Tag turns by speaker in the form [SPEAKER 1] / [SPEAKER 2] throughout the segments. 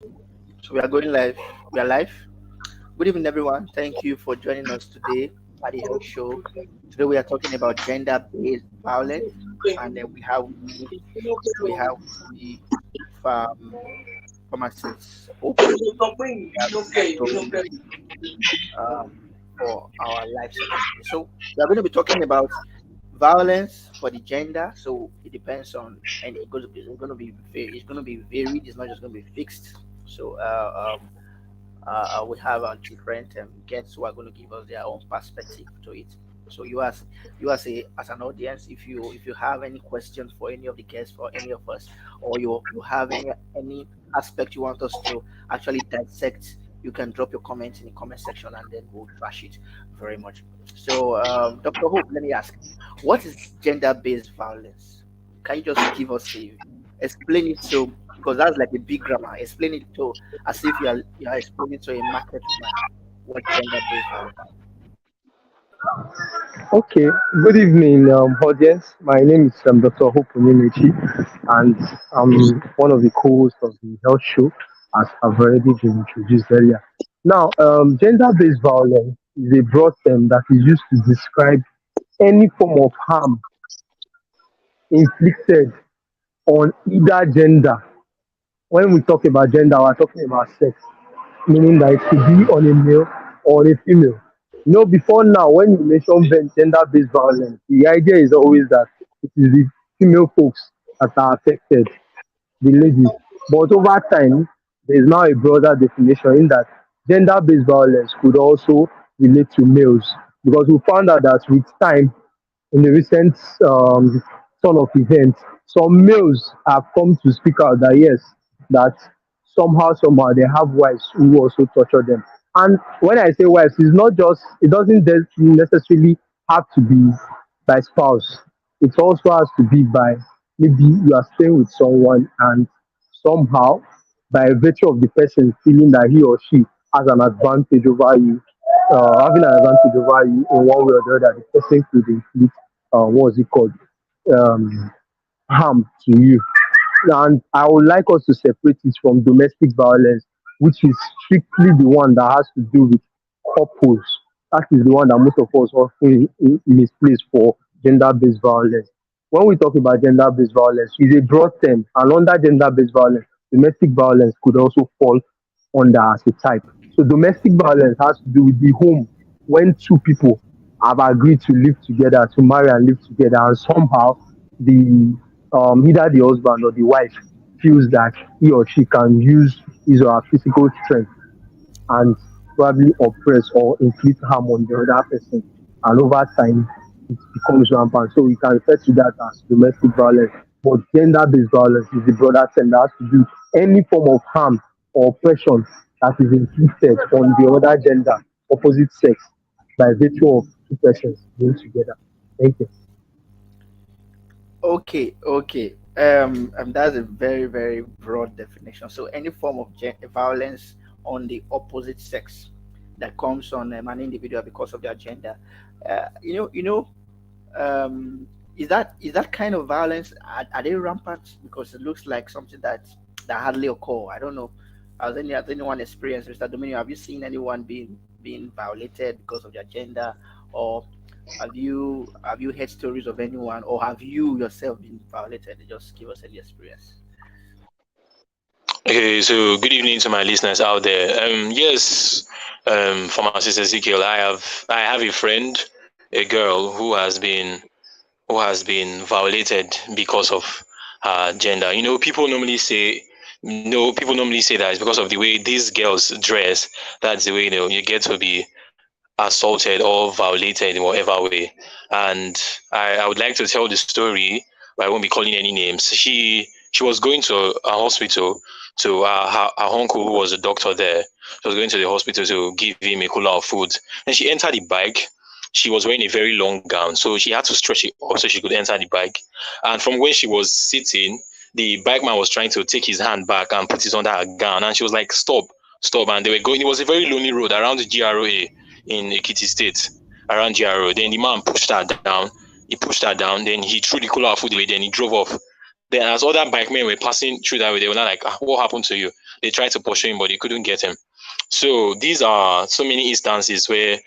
[SPEAKER 1] So we are going live. We are live. Good evening, everyone. Thank you for joining us today at the Health Show. Today we are talking about gender-based violence, and then we have with me pharmacist Hope. We have Dr. Hope um, for our live session today. So we are going to be talking about violence for the gender. So it depends on, and it's going to be varied. It's not just going to be fixed. So we have different guests who are going to give us their own perspective to it. So as an audience, if you have any questions for any of the guests, for any of us, or you have any aspect you want us to actually dissect, you can drop your comments in the comment section, and then we'll trash it very much. So, Dr. Hope, let me ask, what is gender-based violence? Can you just give us explain it, so because that's like a big grammar. Explain it to as if you are explaining to a market woman what gender-based violence.
[SPEAKER 2] Okay, good evening, audience. My name is Dr. Hope Onyemaechi, and I'm one of the co-hosts of the health show, as I've already been introduced earlier. Now, gender-based violence is a broad term that is used to describe any form of harm inflicted on either gender. When we talk about gender, we're talking about sex, meaning that it could be on a male or on a female. Before now, when you mention gender-based violence, the idea is always that it is the female folks that are affected, the ladies. But over time, there is now a broader definition in that gender-based violence could also relate to males, because we found out that with time, in the recent turn of events, some males have come to speak out that yes, that somehow they have wives who also torture them. And when I say wives, it's not just it doesn't necessarily have to be by spouse. It also has to be by maybe you are staying with someone and somehow by virtue of the person feeling that he or she has an advantage over you, having an advantage over you in one way or the other, the person could inflict what's it called, um, harm to you. And I would like us to separate it from domestic violence, which is strictly the one that has to do with couples. That is the one that most of us often misplace for gender-based violence. When we talk about gender-based violence, it's a broad term, and under gender-based violence, domestic violence could also fall under as a type. So domestic violence has to do with the home when two people have agreed to live together, to marry and live together, and somehow the either the husband or the wife feels that he or she can use his or her physical strength and probably oppress or inflict harm on the other person, and over time it becomes rampant. So we can refer to that as domestic violence. But gender-based violence is the broader term that has to do with any form of harm or oppression that is inflicted on the other gender, opposite sex, by virtue of two persons being together. Thank you.
[SPEAKER 1] Okay, okay. That's a very, very broad definition. So any form of violence on the opposite sex that comes on an individual because of their gender, uh, you know, you know, is that kind of violence, are they rampant? Because it looks like something that hardly occur. I don't know. Has anyone experienced, Mr. Dominion? Have you seen anyone being violated because of their gender, or have you heard stories of anyone, or have you yourself been violated? Just give us any experience.
[SPEAKER 3] Okay, so good evening to my listeners out there. Yes, Pharmacist Ezekiel, I have a friend, a girl who has been violated because of her gender. People normally say that it's because of the way these girls dress. That's the way you get to be assaulted or violated in whatever way. And I would like to tell the story, but I won't be calling any names. She was going to a hospital to her uncle who was a doctor there. She was going to the hospital to give him a cooler of food. And she entered the bike. She was wearing a very long gown, so she had to stretch it up so she could enter the bike. And from when she was sitting, the bike man was trying to take his hand back and put it under her gown. And she was like, "Stop, stop." And they were going, it was a very lonely road around the GROA in Ekiti State, around GRO. Then the man pushed her down. He pushed her down. Then he threw the cooler of food away. Then he drove off. Then as other bike men were passing through that way, they were not like, what happened to you? They tried to pursue him, but they couldn't get him. So these are so many instances where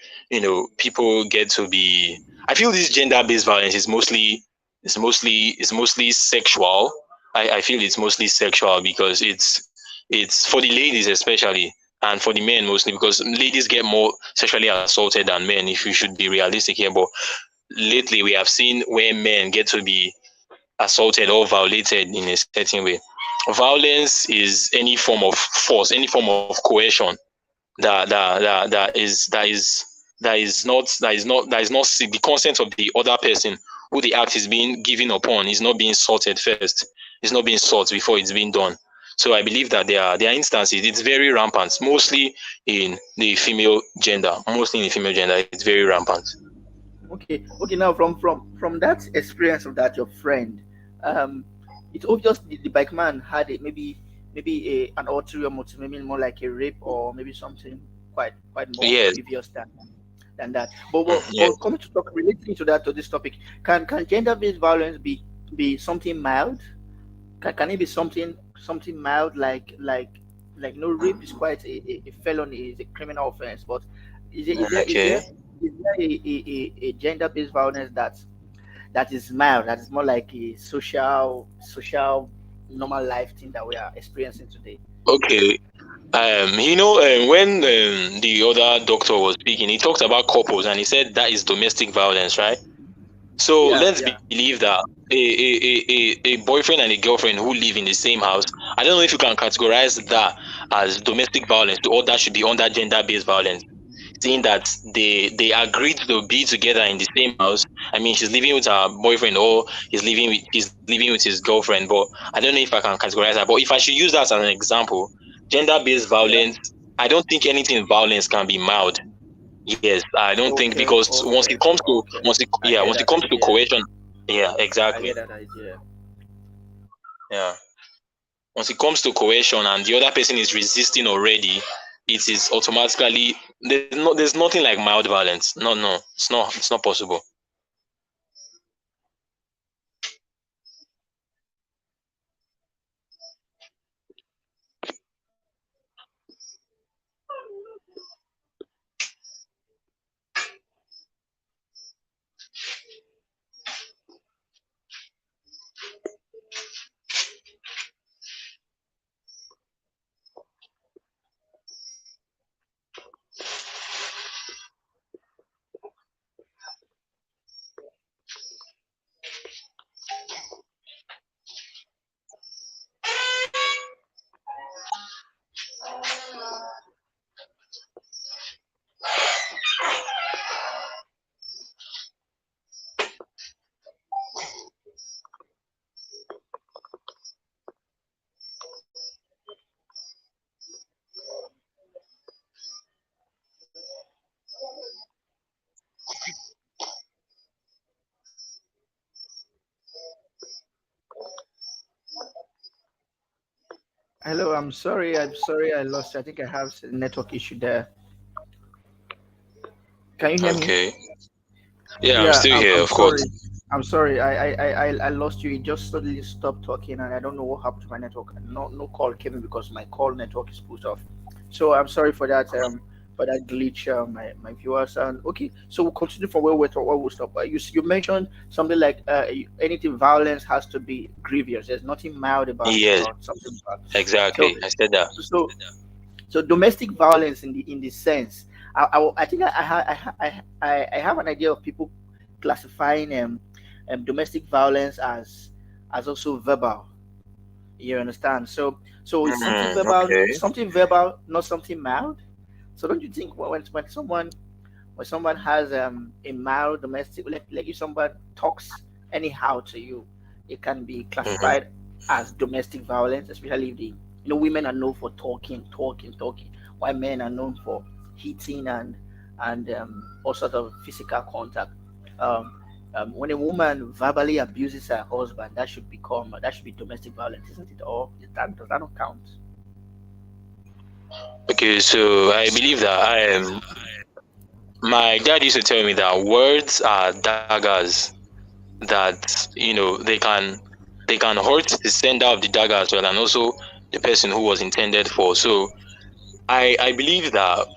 [SPEAKER 3] people get to be. I feel this gender-based violence is mostly sexual. I feel it's mostly sexual because it's for the ladies especially, and for the men mostly, because ladies get more sexually assaulted than men. If you should be realistic here, but lately we have seen where men get to be assaulted or violated in a certain way. Violence is any form of force, any form of coercion that is not the consent of the other person who the act is being given upon is not being sorted first. It's not being sought before it's being done. So I believe that there are instances. It's very rampant, mostly in the female gender. Mostly in the female gender, it's very rampant.
[SPEAKER 1] Okay. Now, from that experience of that your friend, it's obvious the bike man had maybe an ulterior motive, maybe more like a rape or maybe something quite more
[SPEAKER 3] Yes.
[SPEAKER 1] grievous than that. But
[SPEAKER 3] Yes.
[SPEAKER 1] coming to talk relating to this topic, can gender-based violence be something mild? Can it be something mild like no, rape is quite a felony, is a criminal offense, but is there is there is
[SPEAKER 3] Okay.
[SPEAKER 1] there is there a gender-based violence that is mild, that is more like a social normal life thing that we are experiencing today?
[SPEAKER 3] Okay. When the other doctor was speaking, he talked about couples and he said that is domestic violence, right? So
[SPEAKER 1] Yeah,
[SPEAKER 3] let's
[SPEAKER 1] yeah.
[SPEAKER 3] believe that a boyfriend and a girlfriend who live in the same house, I don't know if you can categorize that as domestic violence or that should be under gender-based violence. Seeing that they agreed to be together in the same house. I mean, she's living with her boyfriend or he's living with his girlfriend, but I don't know if I can categorize that. But if I should use that as an example, gender-based
[SPEAKER 1] Yeah.
[SPEAKER 3] violence, I don't think anything violence can be mild. Yes, I don't think,
[SPEAKER 1] Okay,
[SPEAKER 3] because once
[SPEAKER 1] okay,
[SPEAKER 3] it comes to
[SPEAKER 1] okay.
[SPEAKER 3] once it
[SPEAKER 1] I
[SPEAKER 3] yeah
[SPEAKER 1] get
[SPEAKER 3] once it
[SPEAKER 1] that
[SPEAKER 3] comes to
[SPEAKER 1] idea.
[SPEAKER 3] coercion, yeah,
[SPEAKER 1] I
[SPEAKER 3] exactly,
[SPEAKER 1] get that idea.
[SPEAKER 3] yeah. Once it comes to coercion and the other person is resisting already, it is automatically there's nothing like mild violence. No, no, it's not possible.
[SPEAKER 1] Hello, I'm sorry, I lost you. I think I have a network issue there. Can you hear me?
[SPEAKER 3] Okay. Yeah, I'm
[SPEAKER 1] Yeah,
[SPEAKER 3] still
[SPEAKER 1] I'm,
[SPEAKER 3] here,
[SPEAKER 1] I'm
[SPEAKER 3] of course.
[SPEAKER 1] sorry. I'm sorry. I lost you. It just suddenly stopped talking, and I don't know what happened to my network. No call came in because my call network is put off. So I'm sorry for that glitch, my viewers. And okay, so we'll continue from where we stop. You mentioned something like anything violence has to be grievous. There's nothing mild
[SPEAKER 3] Yes,
[SPEAKER 1] about something bad. So
[SPEAKER 3] exactly. I said that.
[SPEAKER 1] so so domestic violence in the sense, I think I have an idea of people classifying domestic violence as also verbal. You understand? So it's
[SPEAKER 3] Okay.
[SPEAKER 1] something verbal, not something mild. So don't you think when someone has a mild domestic, like if someone talks anyhow to you, it can be
[SPEAKER 3] hmm
[SPEAKER 1] classified as domestic violence, especially if the women are known for talking, while men are known for hitting and all sort of physical contact. When a woman verbally abuses her husband, that should be domestic violence, isn't it? Or does that not count?
[SPEAKER 3] Okay, so I believe that my dad used to tell me that words are daggers, that they can hurt the sender of the dagger as well, and also the person who was intended for. So I believe that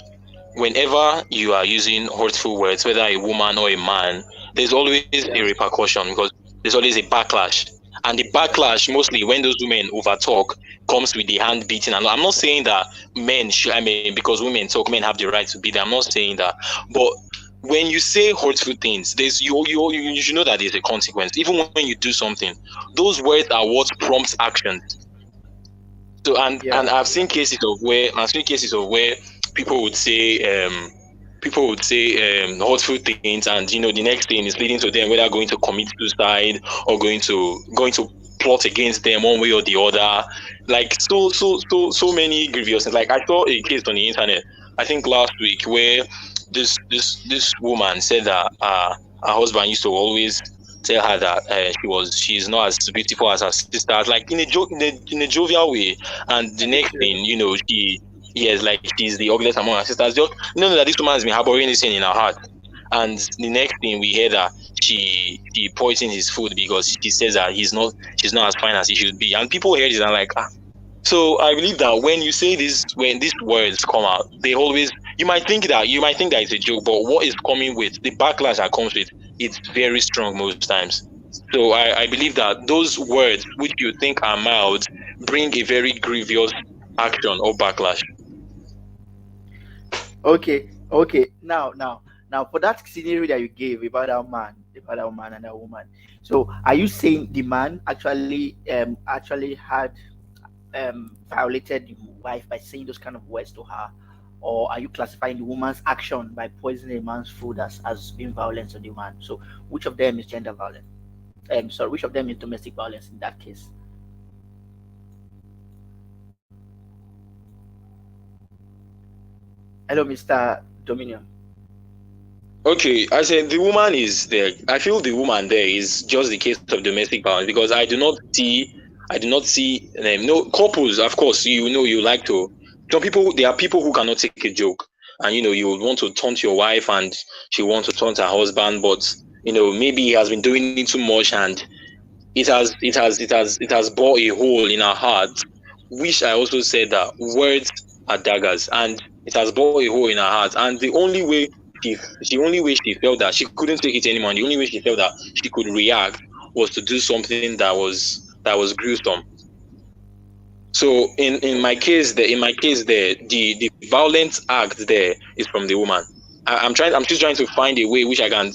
[SPEAKER 3] whenever you are using hurtful words, whether a woman or a man, there's always a
[SPEAKER 1] Yeah.
[SPEAKER 3] repercussion, because there's always a backlash. And the backlash, mostly when those women overtalk, comes with the hand beating. And I'm not saying that men should, I mean, because women talk, men have the right to be there. I'm not saying that. But when you say hurtful things, there's you should know that there's a consequence. Even when you do something, those words are what prompts action. So and
[SPEAKER 1] Yeah.
[SPEAKER 3] I've seen cases of where people would say hurtful things, and the next thing is leading to them whether going to commit suicide or going to plot against them one way or the other. Like so many grievous things. Like I saw a case on the internet, I think last week, where this woman said that her husband used to always tell her that she's not as beautiful as her sisters, like in a jovial way. And the
[SPEAKER 1] Are you
[SPEAKER 3] next
[SPEAKER 1] serious?
[SPEAKER 3] thing, she yes, like she's the ugliest among her sisters. Just that this woman has been harboring this thing in her heart. And the next thing we hear that she poisoned his food because she says that she's not as fine as he should be. And people hear this and like, ah. So I believe that when you say this, when these words come out, they always, you might think that it's a joke, but what is coming with the backlash that comes with, it's very strong most times. So I believe that those words which you think are mild bring a very grievous action or backlash.
[SPEAKER 1] Okay, okay. Now, for that scenario that you gave about that man and that woman. So, are you saying the man actually had violated the wife by saying those kind of words to her, or are you classifying the woman's action by poisoning a man's food as being violence to the man? So, which of them is gender violence? Sorry, which of them is domestic violence in that case? Hello, Mr. Dominion.
[SPEAKER 3] Okay, I said the woman is there. I feel the woman there is just the case of domestic violence, because I do not see no couples. Of course, you like to. Some people, there are people who cannot take a joke, and you would want to taunt your wife, and she wants to taunt her husband, but maybe he has been doing it too much, and it has bored a hole in her heart, which I also said that words are daggers, and it has bored a hole in her heart. And the only way she felt that she couldn't take it anymore, and the only way she felt that she could react was to do something that was gruesome. So in my case there, the violent act there is from the woman. I'm still trying to find a way which I can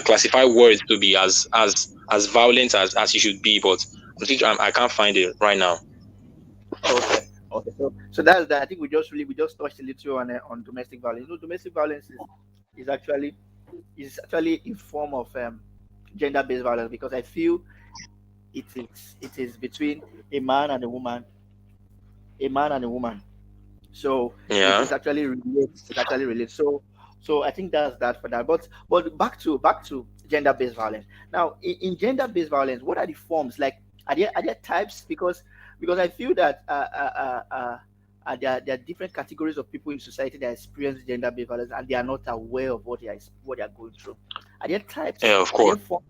[SPEAKER 3] classify words to be as violent as it should be, but I can't find it right now.
[SPEAKER 1] Okay. Okay. So that's that. I think we just touched a little on domestic violence. Domestic violence is actually a form of gender-based violence, because I feel it is between a man and a woman, a man and a woman. So it
[SPEAKER 3] Yeah.
[SPEAKER 1] is actually related. It actually relates. So I think that's that for that. But back to gender-based violence. Now, in gender-based violence, what are the forms? Like, are there types? Because I feel that there are different categories of people in society that experience gender-based violence, and they are not aware of what they are going through. Are there types?
[SPEAKER 3] Yeah, of
[SPEAKER 1] Are there
[SPEAKER 3] course.
[SPEAKER 1] form,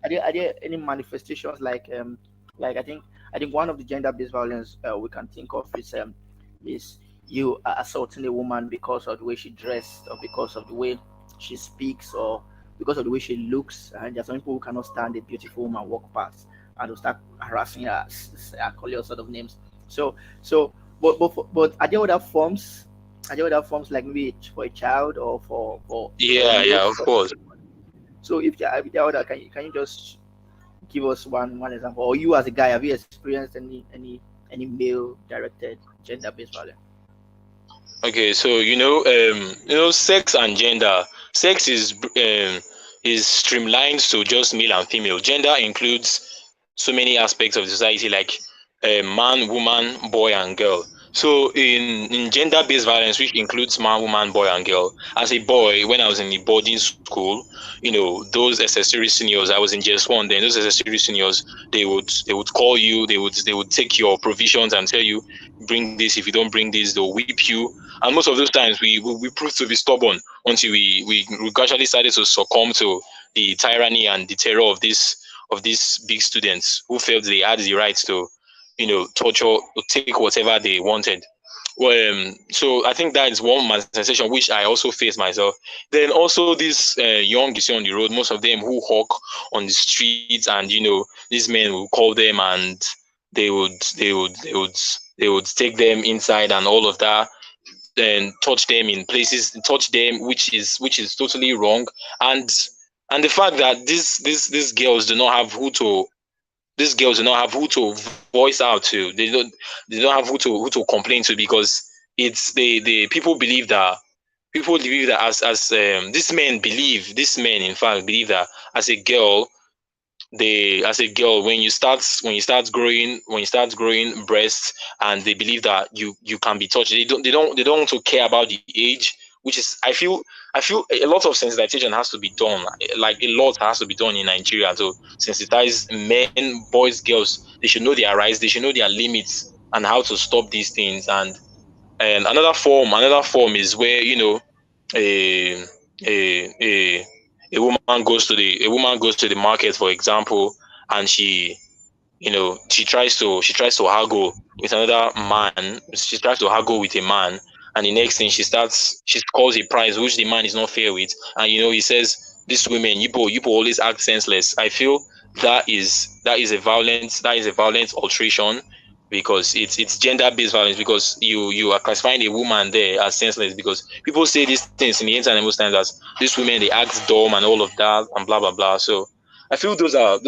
[SPEAKER 1] are there any manifestations like I think one of the gender-based violence we can think of is you assaulting a woman because of the way she dressed, or because of the way she speaks, or because of the way she looks. And there are some people who cannot stand a beautiful woman walk past, and will start harassing her, call her all sort of names. So, but are there other forms? Are there other forms, like maybe for a child, or for a
[SPEAKER 3] Yeah,
[SPEAKER 1] male?
[SPEAKER 3] yeah, of course.
[SPEAKER 1] So if there are other, can you just give us one example? Or you as a guy, have you experienced any male directed gender based violence?
[SPEAKER 3] Okay, so sex and gender. Sex is streamlined to just male and female. Gender includes so many aspects of the society, like man, woman, boy, and girl. So in gender-based violence, which includes man, woman, boy, and girl. As a boy, when I was in the boarding school, those SS3 seniors, I was in JS1 then. Those SS3 seniors, they would call you, they would take your provisions and tell you, bring this. If you don't bring this, they'll whip you. And most of those times, we proved to be stubborn until we gradually started to succumb to the tyranny and the terror of these big students who felt they had the right torture or take whatever they wanted. Well, so I think that is one manifestation which I also face myself. Then also these young you see on the road, most of them who hawk on the streets, and these men will call them, and they would take them inside and all of that, and touch them in places, touch them, which is totally wrong. And the fact that these girls do not have who to these girls do not have who to voice out to. They don't have who to complain to, because it's the people believe that as these men in fact believe that as a girl, when you start growing breasts, and they believe that you can be touched. They don't want to care about the age, which is, I feel a lot of sensitization has to be done. Like, a lot has to be done in Nigeria to sensitize men, boys, girls. They should know their rights, they should know their limits, and how to stop these things. And another form is where, a a a woman goes to the market, for example, and she tries to haggle with another man. She tries to haggle with a man, and the next thing, she calls a price which the man is not fair with, and he says, "These women, you always act senseless." I feel that is a violent alteration, because it's gender-based violence, because you are classifying a woman there as senseless, because people say these things in the internet most times, as these women, they act dumb and all of that, and blah blah blah. So I feel those are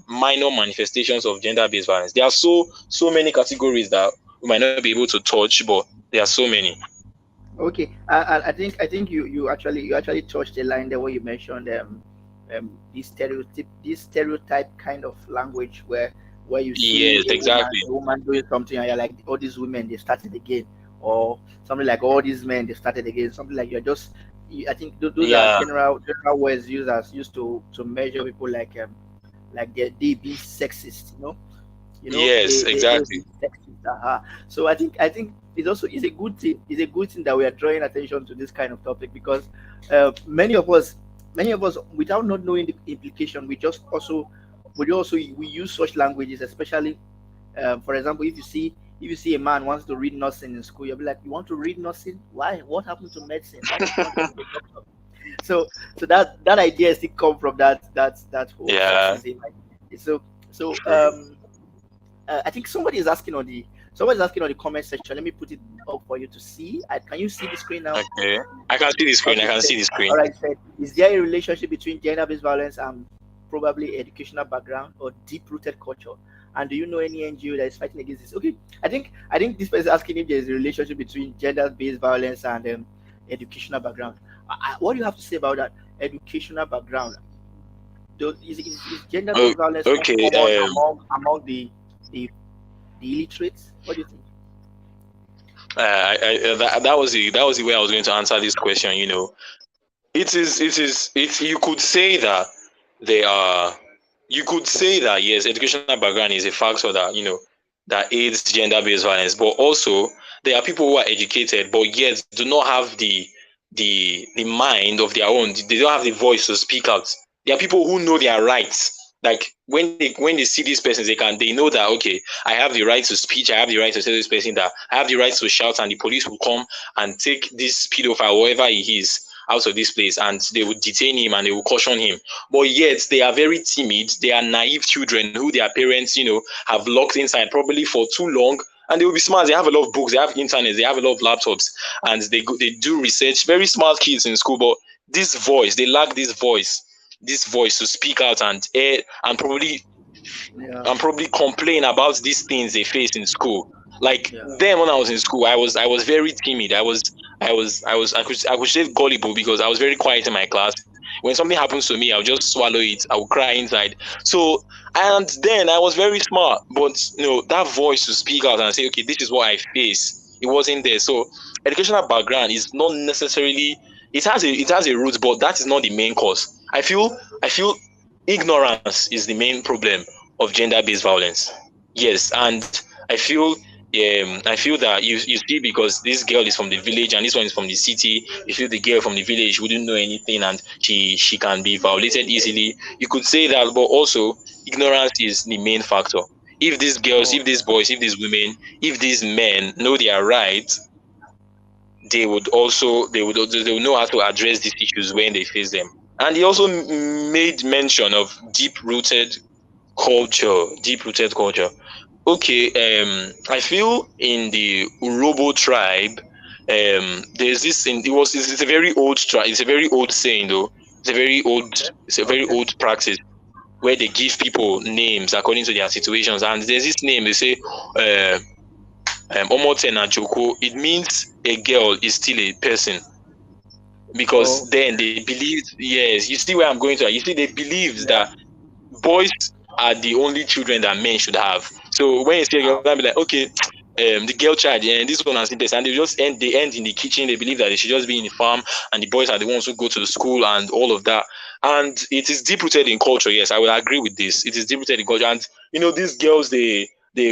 [SPEAKER 3] minor manifestations of gender-based violence. There are so many categories that we might not be able to touch, but there are so many.
[SPEAKER 1] Okay, I think you actually touched a line there where you mentioned this stereotype kind of language where you see
[SPEAKER 3] Yes,
[SPEAKER 1] a woman
[SPEAKER 3] exactly.
[SPEAKER 1] a woman doing something, and you're like, all these women, they started again, or something like, all these men, they started again, something like, I think those are
[SPEAKER 3] Yeah.
[SPEAKER 1] general words used to measure people, like they being sexist,
[SPEAKER 3] Yes,
[SPEAKER 1] they
[SPEAKER 3] exactly.
[SPEAKER 1] being sexist. So I think it's a good thing. It's a good thing that we are drawing attention to this kind of topic, because many of us, without not knowing the implication, we use such languages, especially, for example, if you see a man wants to read nursing in school, you'll be like, you want to read nursing? Why? What happened to medicine? Why don't you want to be a doctor? So that idea still come from that whole
[SPEAKER 3] Yeah.
[SPEAKER 1] sexism. Like, so I think somebody is asking on the comment section. Let me put it up for you to see. Can you see the screen now?
[SPEAKER 3] Okay. I can see the screen. I
[SPEAKER 1] Okay,
[SPEAKER 3] can
[SPEAKER 1] said,
[SPEAKER 3] see the
[SPEAKER 1] all
[SPEAKER 3] screen.
[SPEAKER 1] right, said, is there a relationship between gender-based violence and probably educational background or deep-rooted culture? And do you know any NGO that is fighting against this? Okay, I think this person is asking if there is a relationship between gender-based violence and educational background. What do you have to say about that? Educational background. Is
[SPEAKER 3] Oh,
[SPEAKER 1] gender-based violence more
[SPEAKER 3] okay.
[SPEAKER 1] common among the illiterates? What do you think?
[SPEAKER 3] That was the way I was going to answer this question. You could say that they are. You could say that, yes, educational background is a factor that aids gender-based violence, but also there are people who are educated but yet do not have the mind of their own. They don't have the voice to speak out. There are people who know their rights. Like, when they see these persons, they know that, okay, I have the right to speech. I have the right to tell this person that I have the right to shout, and the police will come and take this pedophile, wherever he is, out of this place, and they will detain him and they will caution him. But yet they are very timid. They are naive children who their parents, have locked inside probably for too long. And they will be smart. They have a lot of books. They have internet. They have a lot of laptops, and they do research. Very smart kids in school, but they lack this voice to speak out and air,
[SPEAKER 1] Yeah,
[SPEAKER 3] and probably complain about these things they face in school. Like,
[SPEAKER 1] yeah,
[SPEAKER 3] then when I was in school, I was very timid. I could say gullible, because I was very quiet in my class. When something happens to me, I'll just swallow it. I will cry inside. So, and then I was very smart, but that voice to speak out and say, okay, this is what I face, it wasn't there. So educational background is not necessarily, it has a root, but that is not the main cause. I feel ignorance is the main problem of gender-based violence. Yes, and I feel that you see, because this girl is from the village and this one is from the city. You feel the girl from the village wouldn't know anything, and she can be violated easily. You could say that, but also ignorance is the main factor. If these girls,
[SPEAKER 1] Oh,
[SPEAKER 3] if these boys, if these women, if these men know their rights, they would know how to address these issues when they face them. And he also made mention of deep rooted culture. Okay, I feel in the Urobo tribe, there's this thing. It's a very old tribe. It's a very old saying though. It's a very
[SPEAKER 1] okay.
[SPEAKER 3] old practice where they give people names according to their situations. And there's this name they say, Omote na Joko. It means a girl is still a person, because
[SPEAKER 1] Oh,
[SPEAKER 3] then they believe, yes, you see where I'm going to. You see, they believe
[SPEAKER 1] yeah.
[SPEAKER 3] that boys are the only children that men should have. So when you see a girl, be like, okay, the girl child, and this one has this, and they end in the kitchen. They believe that they should just be in the farm, and the boys are the ones who go to the school and all of that. And it is deep rooted in culture. Yes, I will agree with this. It is deep rooted in culture, and these girls, they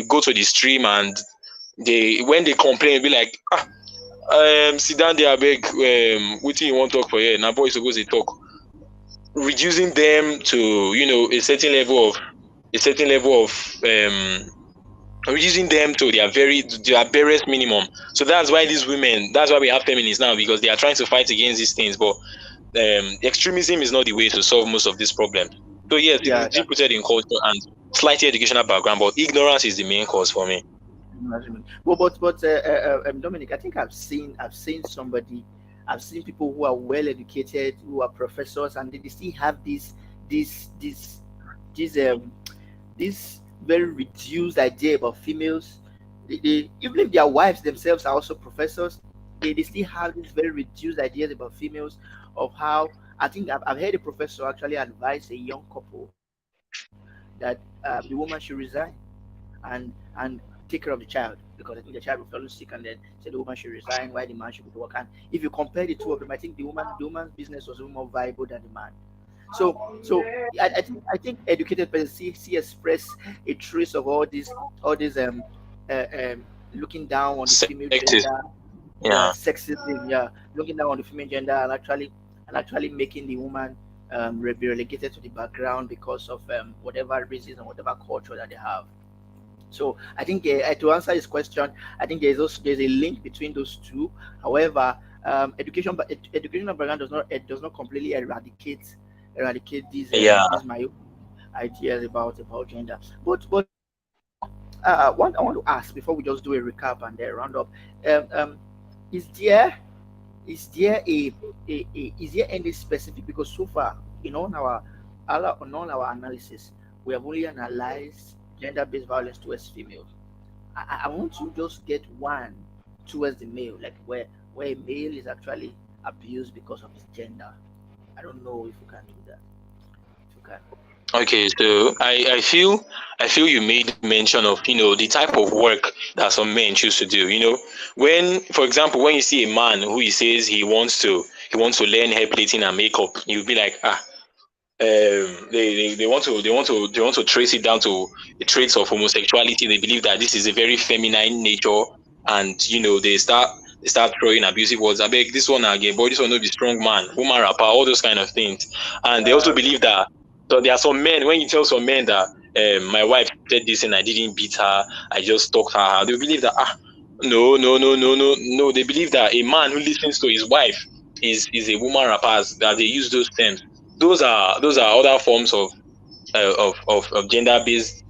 [SPEAKER 3] go to the stream, and they when they complain, be like, sit down there, beg. What you want to talk for here? Now boys supposed to talk, reducing them to a certain level of reducing them to their barest minimum. So that's why we have feminists now, because they are trying to fight against these things. But extremism is not the way to solve most of these problems. So yes, it is
[SPEAKER 1] Yeah,
[SPEAKER 3] deep rooted in culture and slightly educational background, but ignorance is the main cause for me.
[SPEAKER 1] management. Well, Dominic, I think I've seen somebody, I've seen people who are well educated, who are professors, and they still have this this this this very reduced idea about females. Even if their wives themselves are also professors, they still have this very reduced ideas about females, of how I think I've heard a professor actually advise a young couple that the woman should resign and take care of the child, because I think the child will fall sick, and then say the woman should resign while the man should go to work. And if you compare the two of them, I think the woman's business was even more viable than the man. So I think educated people see express a trace of all these looking down on the female
[SPEAKER 3] Sexist.
[SPEAKER 1] gender, yeah,
[SPEAKER 3] Yeah.
[SPEAKER 1] sexism, yeah, looking down on the female gender, and actually making the woman be relegated to the background because of whatever reasons and whatever culture that they have. So I think to answer this question, I think there's a link between those two. However, educational background does not completely eradicate
[SPEAKER 3] Yeah.
[SPEAKER 1] these my ideas about gender. But one I want to ask before we just do a recap and then round up. Um, um, is there is there any specific, because so far in all our analysis we have only analyzed gender-based violence towards females. I want to just get one towards the male, like where a male is actually abused because of his gender. I don't know if you can do that. If you can.
[SPEAKER 3] Okay, so I feel you made mention of the type of work that some men choose to do. When, for example, when you see a man who he says he wants to learn hair plating and makeup, you'll be like, they want to trace it down to the traits of homosexuality. They believe that this is a very feminine nature, and they start throwing abusive words. I beg this one again, boy, this one no be strong man, woman rapper, all those kind of things. And they also
[SPEAKER 1] Yeah,
[SPEAKER 3] believe that, so there are some men, when you tell some men that my wife said this and I didn't beat her, I just talked her, they believe that, no, no, no, no, no, no. They believe that a man who listens to his wife is a woman rapper, that they use those terms. Those are other forms of gender based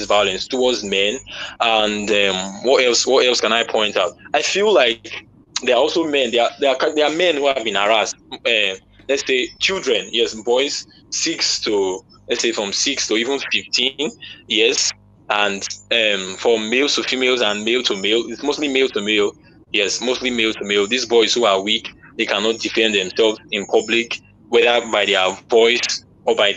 [SPEAKER 3] violence towards men. And what else can I point out? I feel like there are also men. There are men who have been harassed. Let's say children, yes, boys, let's say from 6 to even 15 years. And from males to females and male to male, it's mostly male to male. Yes, mostly male to male. These boys who are weak, they cannot defend themselves in public, whether by their voice or by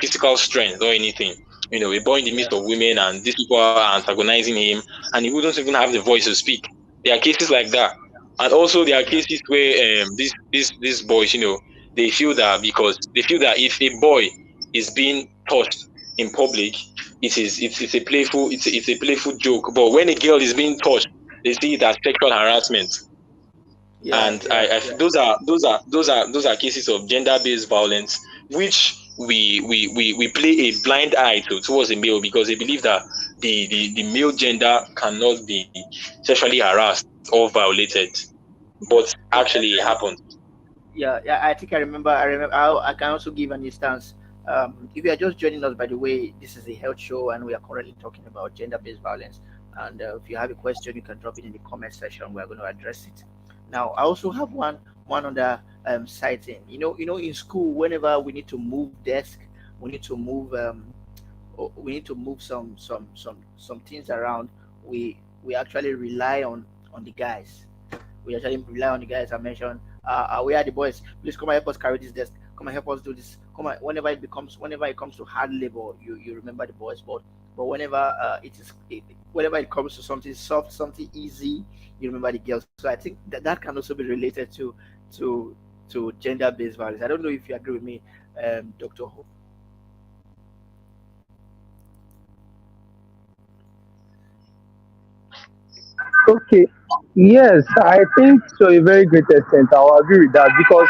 [SPEAKER 3] physical strength or anything. A boy in the midst
[SPEAKER 1] yeah,
[SPEAKER 3] of women, and these people are antagonizing him, and he wouldn't even have the voice to speak. There are cases like that. And also there are
[SPEAKER 1] yeah,
[SPEAKER 3] cases where these boys, they feel that if a boy is being touched in public, it's a playful joke. But when a girl is being touched, they see it as sexual harassment.
[SPEAKER 1] yeah,
[SPEAKER 3] And
[SPEAKER 1] yeah,
[SPEAKER 3] those are cases of gender-based violence, which we play a blind eye towards the male, because they believe that the male gender cannot be sexually harassed or violated, but actually it happens.
[SPEAKER 1] Yeah. I think I remember. I can also give an instance. If you are just joining us, by the way, this is a health show, and we are currently talking about gender-based violence. And if you have a question, you can drop it in the comment section. We are going to address it. Now, I also have one other sighting. In school, whenever we need to move desk, we need to move we need to move some things around. We actually rely on the guys. We actually rely on the guys I mentioned. We are the boys. Please come and help us carry this desk. Come and help us do this. Come on. Whenever it comes to hard labor, you remember the boys. But whenever it comes to something soft, something easy, you remember the girls. So I think that can also be related to to gender based violence. I don't know if you agree with me, Doctor Ho.
[SPEAKER 2] Okay. Yes, I think to a very great extent I will agree with that because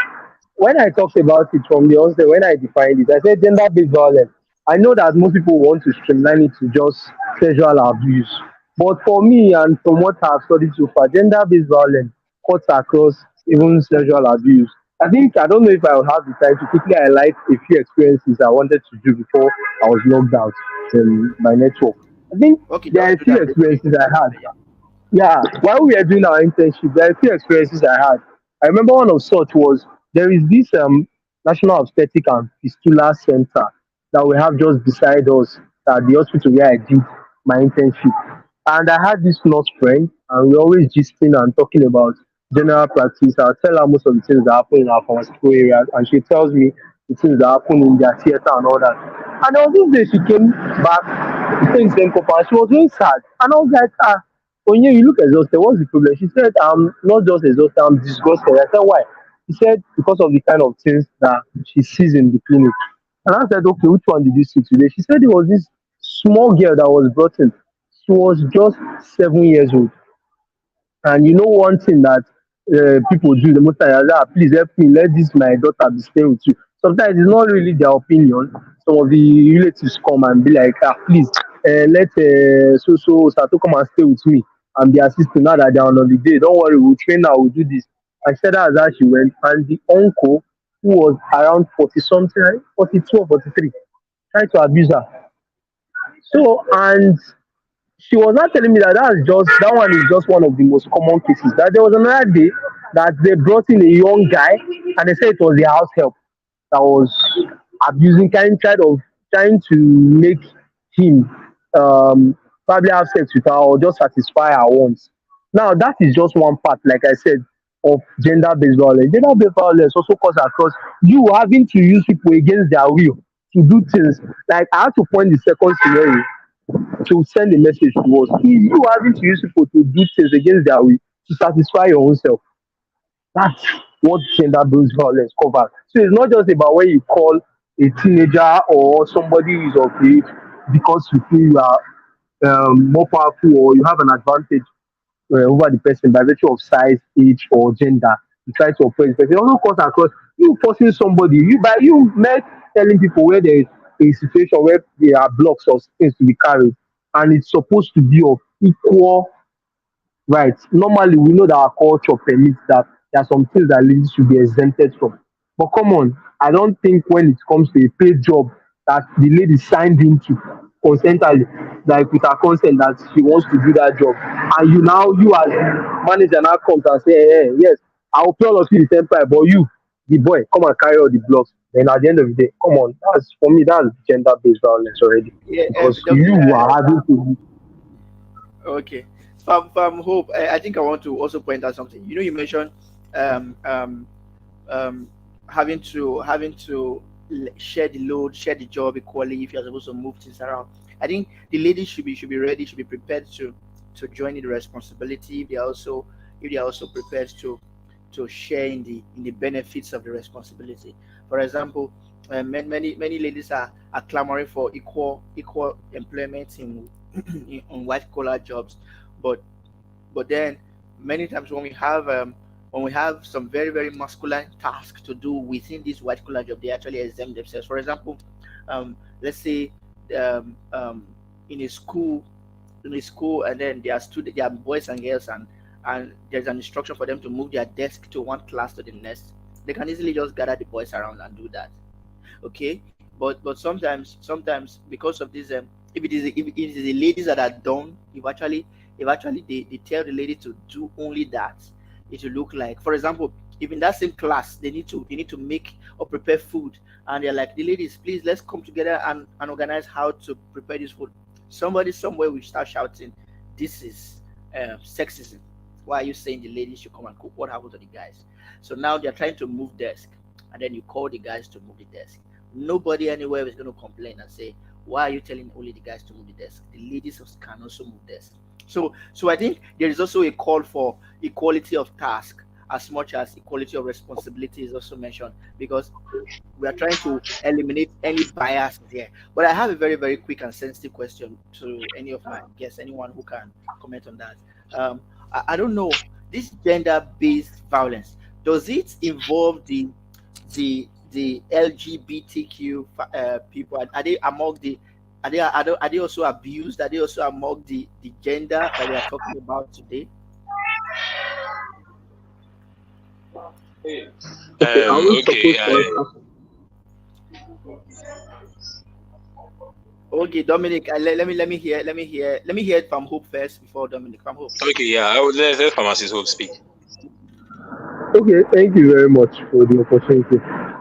[SPEAKER 2] when I talked about it from the onset, when I defined it, I said gender based violence. I know that most people want to streamline it to just sexual abuse. But for me and from what I've studied so far, gender based violence cuts across even sexual abuse. I don't know if I will have the time to quickly highlight a few experiences I wanted to do before I was locked out by network. I think
[SPEAKER 1] Okay,
[SPEAKER 2] there are
[SPEAKER 1] just
[SPEAKER 2] a
[SPEAKER 1] do
[SPEAKER 2] few
[SPEAKER 1] that briefly.
[SPEAKER 2] experiences I had.
[SPEAKER 1] Yeah.
[SPEAKER 2] Yeah, while we were doing our internship, there are a few experiences I had. I remember one of such was there is this National Obstetric and Fistula Center that we have just beside us at the hospital where I did my internship. And I had this nurse friend, and we always gisting and talking about general practice. I'll tell her most of the things that happen in our pharmaceutical area, and she tells me the things that happen in their theater and all that. And on this day, she came back, staying same compound. She was very sad, and I was like, Onye, you look exhausted. What's the problem? She said, I'm not just exhausted, I'm disgusted. I said, why? She said, because of the kind of things that she sees in the clinic. And I said, okay, which one did you see today? She said it was this small girl that was brought in. She was just 7 years old. And you know one thing that people do the most time is, please help me, let this my daughter be staying with you. Sometimes it's not really their opinion. Some of the relatives come and be like, please, let so Sato come and stay with me and be assisting now that they're on holiday. Don't worry, we'll train her, we'll do this. I said that's how she went. And the uncle, who was around 40 something, right? 42 or 43, tried to abuse her. So, and she was not telling me that that one is just one of the most common cases. That there was another day that they brought in a young guy and they said it was the house help that was abusing, trying to make him probably have sex with her or just satisfy her wants. Now that is just one part, like I said, of gender-based violence. Gender-based violence also comes across you having to use people against their will to do things. Like I have to point the second scenario to send a message to us. Is you having to use people to do things against their will to satisfy your own self. That's what gender based violence covers. So it's not just about when you call a teenager or somebody who is of age because you feel you are more powerful or you have an advantage over the person by virtue of size, age, or gender. You try to oppress the person. It also comes across you forcing somebody, you met telling people where there is a situation where there are blocks of things to be carried, and it's supposed to be of equal right. Normally, we know that our culture permits that there are some things that ladies should be exempted from. But come on, I don't think when it comes to a paid job that the lady signed into consentally, like with her consent that she wants to do that job, and you as the manager now comes and say, yes, I will pay all of you the same price, but you, the boy, come and carry all the blocks. Then at the end of the day, come on, that's for me, that's gender based violence already.
[SPEAKER 1] Yeah,
[SPEAKER 2] Because
[SPEAKER 1] Doctor.
[SPEAKER 2] you are having to
[SPEAKER 1] Okay. From Hope, I think I want to also point out something. You mentioned um, um, um, having to share the load, share the job equally if you're supposed to move things around. I think the ladies should be ready, should be prepared to join in the responsibility. If they are also prepared to share in the benefits of the responsibility. For example, many ladies are clamoring for equal employment in white collar jobs, but but then many times when we have when we have some very very masculine tasks to do within this white collar job, they actually exempt themselves. For example, let's say um, um, in a school, and then there are students, there are boys and girls, and there's an instruction for them to move their desk to one class to the next. They can easily just gather the boys around and do that. Okay, but sometimes because of this, if it is the ladies that are done, if actually they tell the lady to do only that, it will look like, for example, if in that same class they need to make or prepare food, and they're like, the ladies, please, let's come together and organize how to prepare this food. Somebody somewhere will start shouting, this is sexism. Why are you saying the ladies should come and cook? What happened to the guys? So now they're trying to move desk, and then you call the guys to move the desk. Nobody anywhere is going to complain and say, why are you telling only the guys to move the desk? The ladies can also move desk. So I think there is also a call for equality of task as much as equality of responsibility is also mentioned, because we are trying to eliminate any bias there. But I have a very very quick and sensitive question to any of my guests, anyone who can comment on that. I don't know, this gender-based violence, does it involve the LGBTQ people? Are they among the are they also abused? Are they also among the gender that we are talking about today?
[SPEAKER 2] Okay, are we
[SPEAKER 3] Okay,
[SPEAKER 2] supposed to answer?
[SPEAKER 1] Okay, Dominic, let me hear it from Hope first before Dominic. From Hope.
[SPEAKER 3] okay, yeah. I would let Pharmacist Hope speak.
[SPEAKER 2] Okay, thank you very much for the opportunity.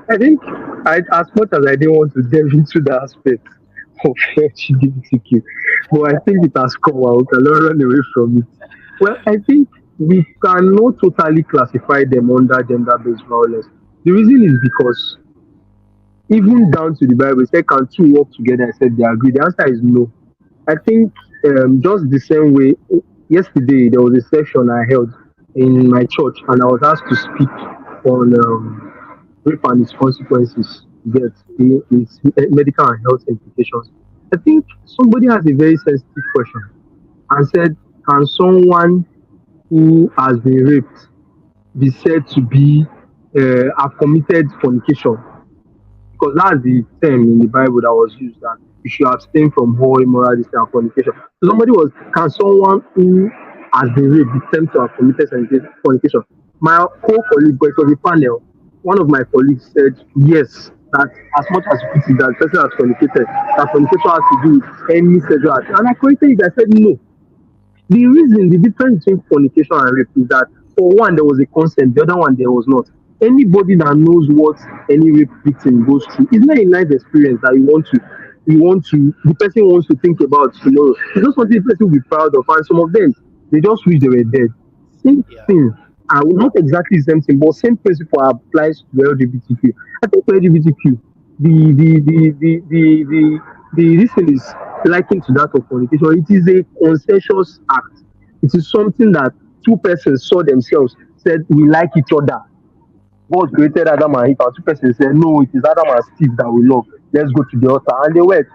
[SPEAKER 2] I think as much as I didn't want to delve into the aspect of LGBTQ, but I think it has come out. I cannot run away from it. Well, I think we cannot totally classify them under gender-based violence. The reason is because even down to the Bible, it said, can two work together? I said they agree. The answer is no. I think just the same way, yesterday there was a session I held in my church, and I was asked to speak on rape and its consequences, that its medical and health implications. I think somebody has a very sensitive question and said, can someone who has been raped be said to be have committed fornication? Because that's the term in the Bible that was used, that you should abstain from all immorality and fornication. So somebody was, can someone who has been raped be termed to have committed fornication? My co-colleague, but it was a panel, one of my colleagues said yes, that as much as you put it, that person has fornicated, that fornication has to do with any sexual act. And I corrected it, I said no. The reason, the difference between fornication and rape is that for one there was a consent, the other one there was not. Anybody that knows what any rape victim goes through, it's not a nice experience that the person wants to think about tomorrow. It's just something the person will be proud of, and some of them they just wish they were dead. Same
[SPEAKER 1] Yeah.
[SPEAKER 2] thing. Not exactly the same thing, but same principle applies to LGBTQ. I think for LGBTQ, the this thing is likened to that of fornication. It is a consensuous act. It is something that two persons saw themselves, said we like each other. God created Adam and Eve, and two persons said, no, it is Adam and Steve that we love. Let's go to the altar. And they went.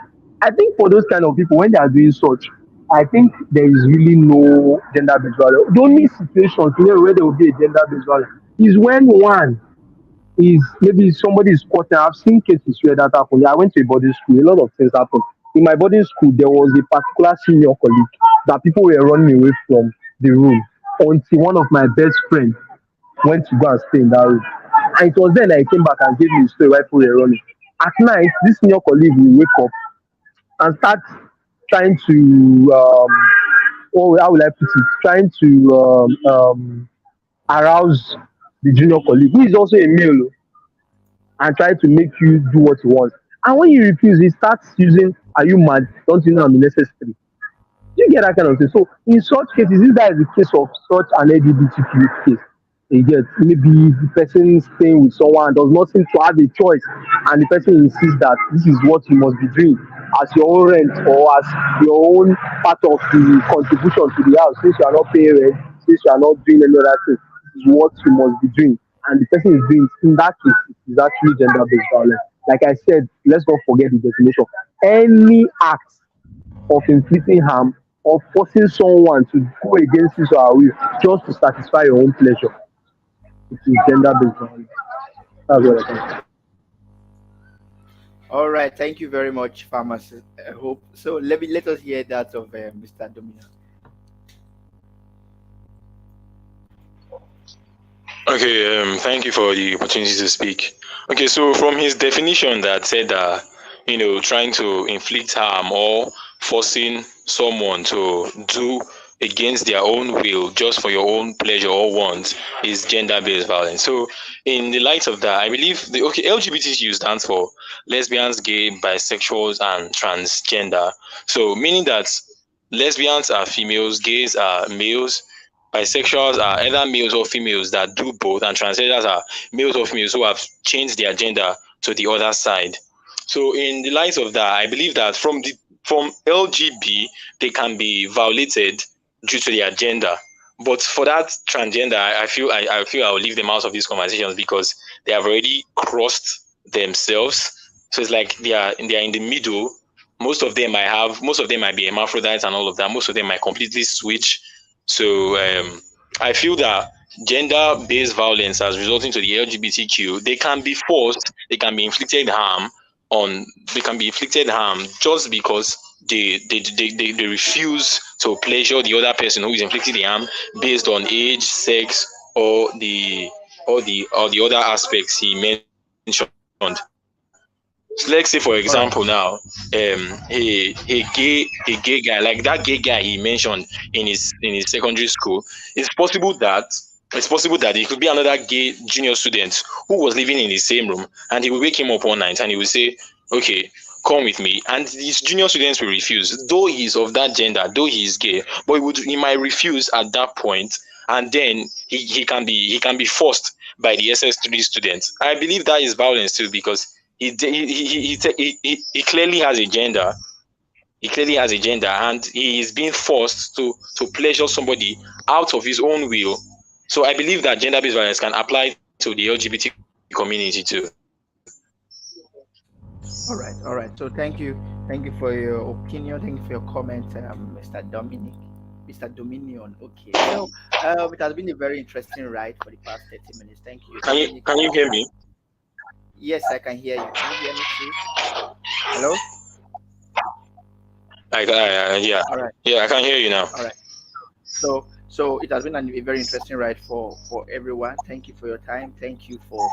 [SPEAKER 2] I think for those kind of people, when they are doing such, I think there is really no gender based violence. The only situation where there will be a gender based violence is when one is maybe somebody is caught. I've seen cases where that happened. I went to a boarding school, a lot of things happened. In my boarding school, there was a particular senior colleague that people were running away from the room until one of my best friends went to go and stay in that room. And it was then I came back and gave me a story why people were running. At night, this senior colleague will wake up and start trying to, how will I put it, trying to arouse the junior colleague, who is also a male, and try to make you do what he wants. And when you refuse, he starts using, are you mad? Don't you know I'm necessary? You get that kind of thing. So in such cases, this guy is the case of such an LGBTQ case. You get, maybe the person staying with someone does not seem to have a choice, and the person insists that this is what you must be doing as your own rent or as your own part of the contribution to the house. Since you are not paying rent, since you are not doing any other thing, this is what you must be doing. And the person is doing it. In that case, it is actually gender based violence. Like I said, let's not forget the definition. Any act of inflicting harm or forcing someone to go against his or her will just to satisfy your own pleasure. it is gender-based violence. That's what I can say.
[SPEAKER 1] All right, thank you very much, pharmacist. I hope so. Let us hear that of Mr. Dominion.
[SPEAKER 3] Okay, thank you for the opportunity to speak. Okay, so from his definition that said that, trying to inflict harm or forcing someone to do against their own will just for your own pleasure or want is gender-based violence. So in the light of that, I believe LGBTQ stands for lesbians, gay, bisexuals, and transgender. So meaning that lesbians are females, gays are males, bisexuals are either males or females that do both, and transgenders are males or females who have changed their gender to the other side. So, in the light of that, I believe that from LGB they can be violated due to their gender. But for that transgender, I feel I'll leave them out of these conversations because they have already crossed themselves. So it's like they are in the middle. Most of them might be hermaphrodites and all of that. Most of them might completely switch. So I feel that gender-based violence as resulting to the LGBTQ, they can be forced, they can be inflicted harm just because they refuse to pleasure the other person who is inflicting the harm based on age, sex, or the other aspects he mentioned. So let's say, for
[SPEAKER 1] All right.
[SPEAKER 3] example, now, a gay guy, like that gay guy he mentioned in his secondary school, it's possible that it could be another gay junior student who was living in the same room, and he will wake him up one night and he will say, "Okay, come with me," and these junior students will refuse, though he's of that gender, though he is gay, but he might refuse at that point, and then he can be forced by the SS3 students. I believe that is violence too because he clearly has a gender. He clearly has a gender, and he is being forced to pleasure somebody out of his own will. So I believe that gender-based violence can apply to the LGBT community too.
[SPEAKER 1] All right. So thank you for your opinion. Thank you for your comment, Mr. Dominic, Mr. Dominion. Okay, so it has been a very interesting ride for the past 30 minutes. Thank you,
[SPEAKER 3] Can you
[SPEAKER 1] Dominic.
[SPEAKER 3] can you hear me?
[SPEAKER 1] Yes, I can hear you. Can you hear me too? Hello.
[SPEAKER 3] Yeah,
[SPEAKER 1] All right.
[SPEAKER 3] yeah, I can hear you now.
[SPEAKER 1] All right. So it has been a very interesting ride for everyone. Thank you for your time. Thank you for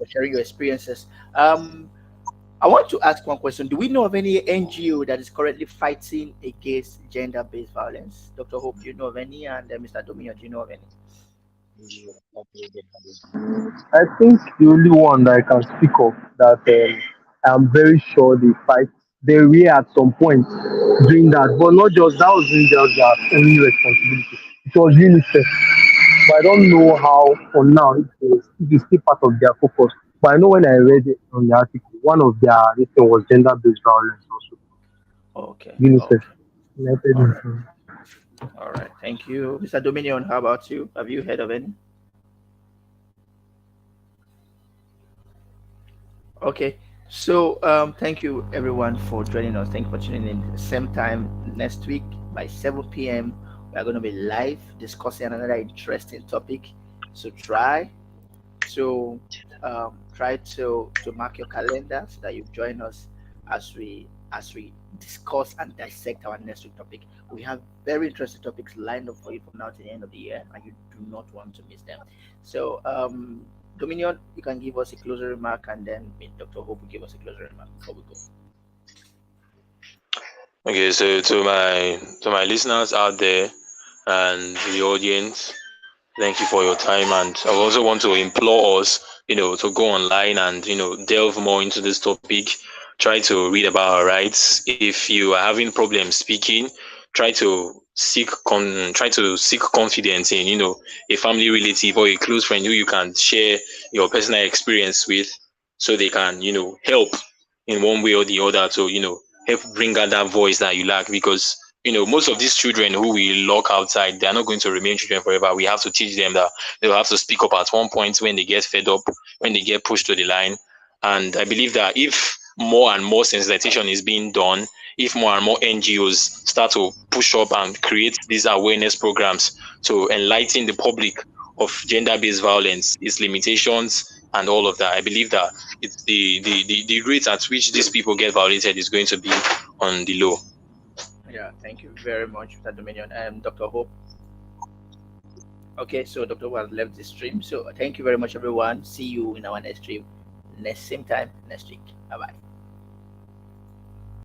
[SPEAKER 1] sharing your experiences. I want to ask one question. Do we know of any NGO that is currently fighting against gender-based violence? Dr. Hope, do you know of any? And Mr. Dominion, do you know of any?
[SPEAKER 2] I think the only one that I can speak of that I'm very sure they fight, they were at some point doing that, but not just that wasn't just their only responsibility. It was UNICEF. But I don't know how for now it is still part of their focus. But I know when I read it on the article, one of their this thing was gender-based violence also.
[SPEAKER 1] Okay.
[SPEAKER 2] UNICEF.
[SPEAKER 1] Okay.
[SPEAKER 2] United
[SPEAKER 1] All right.
[SPEAKER 2] Nations.
[SPEAKER 1] All right. Thank you. Mr. Dominion, how about you? Have you heard of any? Okay. So thank you everyone for joining us. Thank you for tuning in. Same time next week by 7 p.m. We are going to be live discussing another interesting topic. So try to mark your calendar so that you join us as we discuss and dissect our next week topic. We have very interesting topics lined up for you from now to the end of the year, and you do not want to miss them. So, Dominion, you can give us a closing remark, and then Dr. Hope will give us a closing remark before we go.
[SPEAKER 3] Okay, so to my listeners out there and the audience, thank you for your time, and I also want to implore us, to go online and delve more into this topic. Try to read about our rights. If you are having problems speaking, try to seek confidence in a family relative or a close friend who you can share your personal experience with, so they can help in one way or the other to help bring out that voice that you lack, because most of these children who we lock outside, they are not going to remain children forever. We have to teach them that they will have to speak up at one point when they get fed up, when they get pushed to the line. And I believe that if more and more sensitization is being done, if more and more NGOs start to push up and create these awareness programs to enlighten the public of gender-based violence, its limitations, and all of that. I believe that it's the rate at which these people get violated is going to be on the low.
[SPEAKER 1] Yeah, thank you very much, Mr. Dominion. Dr. Hope. Okay, so Dr. Hope has left the stream. So thank you very much, everyone. See you in our next stream, next same time next week. Bye bye.